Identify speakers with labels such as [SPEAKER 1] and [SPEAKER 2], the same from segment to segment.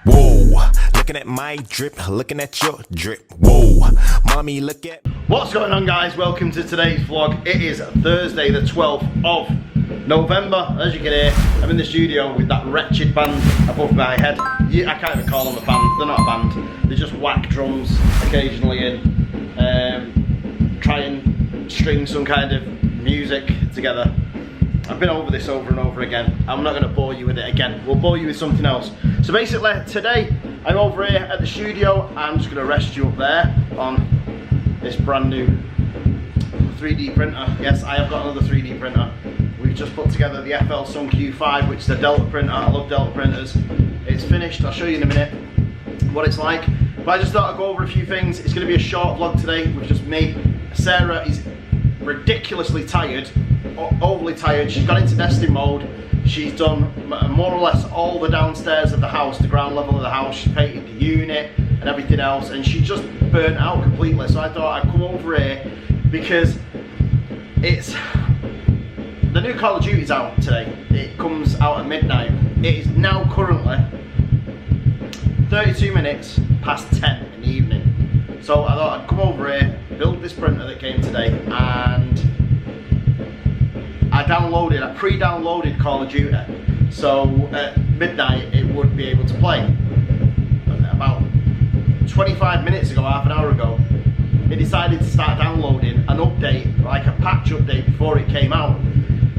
[SPEAKER 1] Whoa, looking at my drip, looking at your drip. Whoa, mommy, look at.
[SPEAKER 2] What's going on, guys? Welcome to today's vlog. It is Thursday the 12th of November. As you can hear, I'm in the studio with that wretched band above my head. I can't even call them a band. They're not a band. They just whack drums occasionally in, try and string some kind of music together. I've been over this over and over again. I'm not going to bore you with it again. We'll bore you with something else. So basically, today I'm over here at the studio. I'm just going to rest you up there on this brand new 3D printer. Yes, I have got another 3D printer. We've just put together the FL Sun Q5, which is a Delta printer. I love Delta printers. It's finished. I'll show you in a minute what it's like. But I just thought I'd go over a few things. It's going to be a short vlog today with just me. Sarah is ridiculously tired. Overly tired. She's got into nesting mode. She's done more or less all the downstairs of the house, the ground level of the house. She's painted the unit and everything else, and she's just burnt out completely. So I thought I'd come over here because it's the new Call of Duty's out today. It comes out at midnight. It is now currently 32 minutes past 10 in the evening. So I thought I'd come over here, build this printer that came today, and I pre-downloaded Call of Duty, so at midnight it would be able to play. About 25 minutes ago, half an hour ago, it decided to start downloading an update, like a patch update before it came out.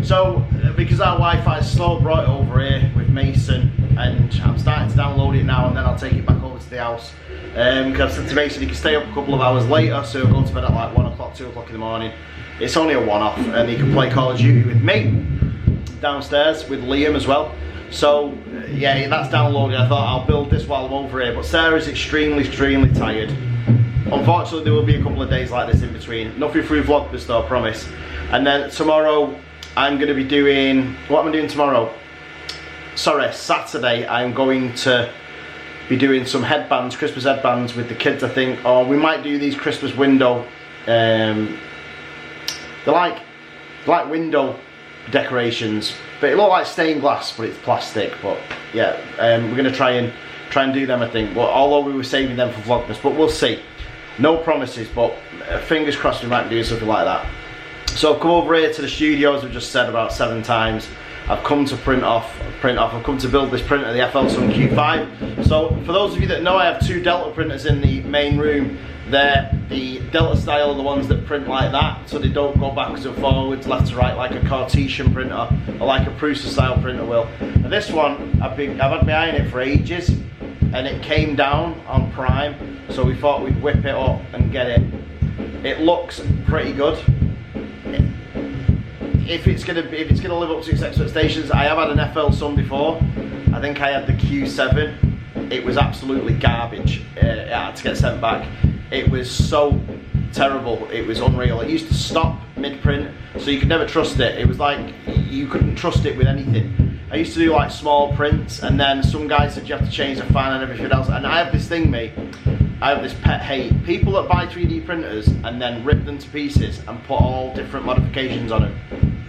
[SPEAKER 2] So because our Wi-Fi is slow, I brought it over here with Mason, and I'm starting to download it now, and then I'll take it back over to the house. Because to Mason, he can stay up a couple of hours later, so he'll go to bed at like 1 o'clock, 2 o'clock in the morning. It's only a one-off, and he can play Call of Duty with me downstairs, with Liam as well. So yeah, that's downloaded. I thought I'll build this while I'm over here, but Sarah's extremely tired. Unfortunately, there will be a couple of days like this in between. Nothing through Vlogmas though, I promise. And then tomorrow, I'm going to be doing, what am I doing tomorrow? Sorry, Saturday, I'm going to be doing some headbands, Christmas headbands with the kids, I think. Or we might do these Christmas window, they're like window decorations, but it looks like stained glass, but it's plastic. But yeah, we're gonna try and do them, I think. But although we were saving them for Vlogmas, but we'll see. No promises, but fingers crossed we might do something like that. So I've come over here to the studio, as I've just said about 7 times. I've come to print off. I've come to build this printer, the FL Sun Q5. So for those of you that know, I have 2 Delta printers in the main room. They're the Delta style, the ones that print like that, so they don't go backwards and forwards, left to right, like a Cartesian printer or like a Prusa style printer will. And this one, I've had my eye on it for ages, and it came down on Prime, so we thought we'd whip it up and get it. It looks pretty good. If it's gonna live up to its expectations, I have had an FL Sun before. I think I had the Q7. It was absolutely garbage. It had to get sent back. It was so terrible, it was unreal. It used to stop mid-print, so you could never trust it. It was like, you couldn't trust it with anything. I used to do like small prints, and then some guys said you have to change the fan and everything else. And I have this thing, mate, I have this pet hate. People that buy 3D printers and then rip them to pieces and put all different modifications on them.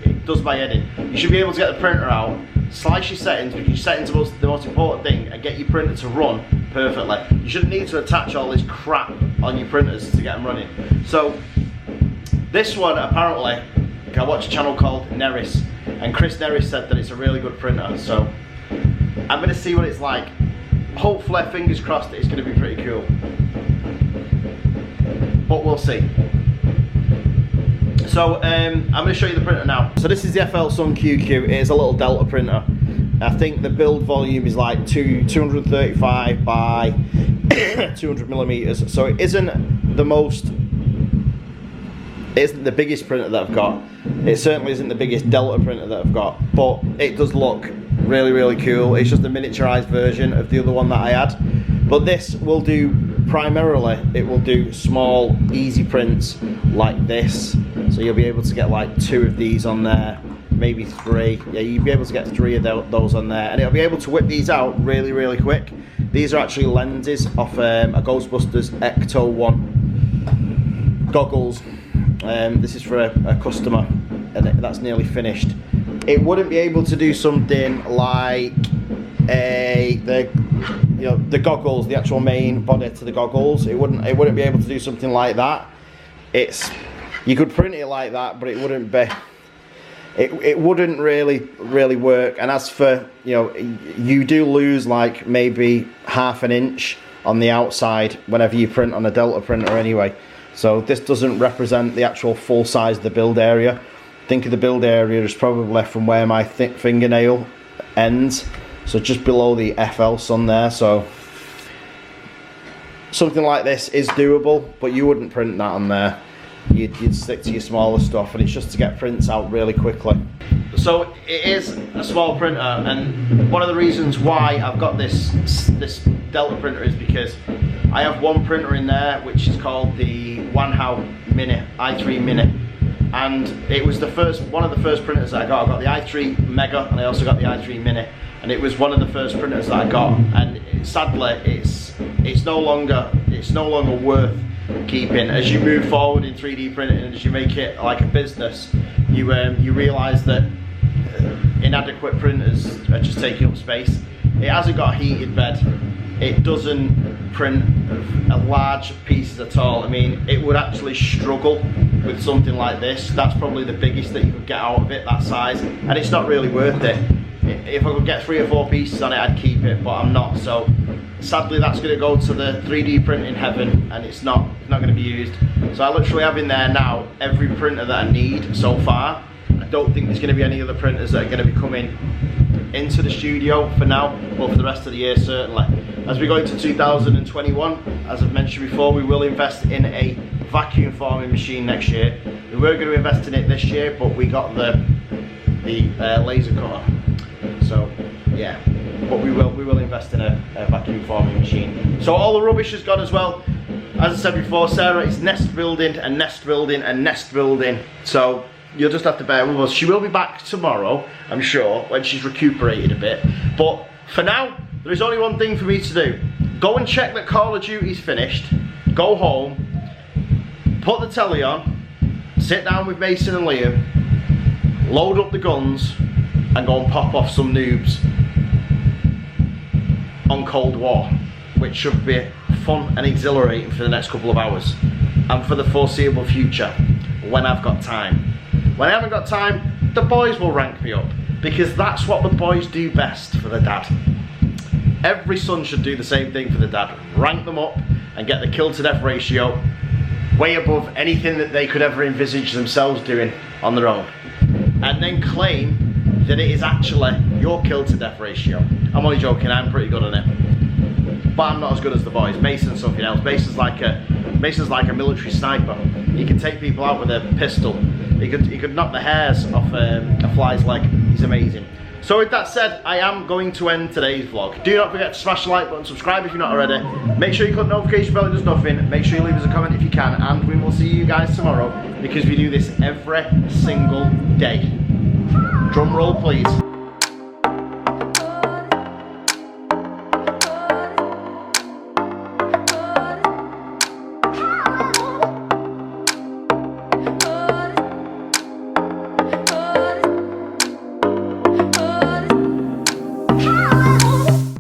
[SPEAKER 2] It does my head in. You should be able to get the printer out, slice your settings, because your settings are the most important thing, and get your printer to run perfectly. You shouldn't need to attach all this crap on your printers to get them running. So this one, apparently, I watched a channel called Neris, and Chris Neris said that it's a really good printer. So I'm going to see what it's like. Hopefully, fingers crossed, it's going to be pretty cool, but we'll see. So I'm going to show you the printer now. So this is the FL Sun QQ. It is a little Delta printer. I think the build volume is like 235 by 200 millimeters. So it isn't the most, it isn't the biggest printer that I've got. It certainly isn't the biggest Delta printer that I've got, but it does look really cool. It's just a miniaturized version of the other one that I had. But this will do, primarily, it will do small, easy prints like this. So you'll be able to get like 2 of these on there, maybe 3. Yeah, you'll be able to get 3 of those on there, and it'll be able to whip these out really quick. These are actually lenses off a Ghostbusters Ecto 1 goggles. This is for a customer, and that's nearly finished. It wouldn't be able to do something like the you know, the goggles, the actual main body to the goggles, it wouldn't be able to do something like that. You could print it like that, but it wouldn't be. It wouldn't really work. And as for, you know, you do lose like maybe ½ an inch on the outside whenever you print on a Delta printer anyway. So this doesn't represent the actual full size of the build area. Think of the build area as probably from where my fingernail ends, so just below the FL Sun there. So something like this is doable, but you wouldn't print that on there. You'd stick to your smaller stuff, and it's just to get prints out really quickly. So it is a small printer, and one of the reasons why I've got this Delta printer is because I have one printer in there which is called the Wanhao Mini, i3 Mini, and it was one of the first printers that I got. I got the i3 Mega, and I also got the i3 Mini, and it was one of the first printers that I got. And sadly, it's no longer worth keeping. As you move forward in 3D printing, and as you make it like a business, you realise that inadequate printers are just taking up space. It hasn't got a heated bed. It doesn't print large pieces at all. I mean, it would actually struggle with something like this. That's probably the biggest that you could get out of it, that size, and it's not really worth it. If I could get 3 or 4 pieces on it, I'd keep it, but I'm not. So sadly, that's going to go to the 3D printing heaven, and it's not going to be used. So I literally have in there now every printer that I need so far. I don't think there's going to be any other printers that are going to be coming into the studio for now, but for the rest of the year certainly. As we go into 2021, as I've mentioned before, we will invest in a vacuum forming machine next year. We were going to invest in it this year, but we got the laser cutter. So yeah, but we will invest in a vacuum forming machine. So all the rubbish has gone as well. As I said before, Sarah is nest building and nest building and nest building. So you'll just have to bear with us. She will be back tomorrow, I'm sure, when she's recuperated a bit. But for now, there is only one thing for me to do. Go and check that Call of Duty's finished. Go home, put the telly on, sit down with Mason and Liam, load up the guns, and go and pop off some noobs on Cold War, which should be fun and exhilarating for the next couple of hours and for the foreseeable future when I've got time. When I haven't got time, the boys will rank me up, because that's what the boys do best for the dad. Every son should do the same thing for the dad. Rank them up and get the kill to death ratio way above anything that they could ever envisage themselves doing on their own, and then claim that it is actually your kill to death ratio. I'm only joking, I'm pretty good on it, but I'm not as good as the boys. Mason's something else. Mason's like a military sniper. He can take people out with a pistol. He could knock the hairs off a fly's leg. He's amazing. So with that said, I am going to end today's vlog. Do not forget to smash the like button, subscribe if you're not already. Make sure you click the notification bell, it does nothing. Make sure you leave us a comment if you can, and we will see you guys tomorrow, because we do this every single day. Drum roll please.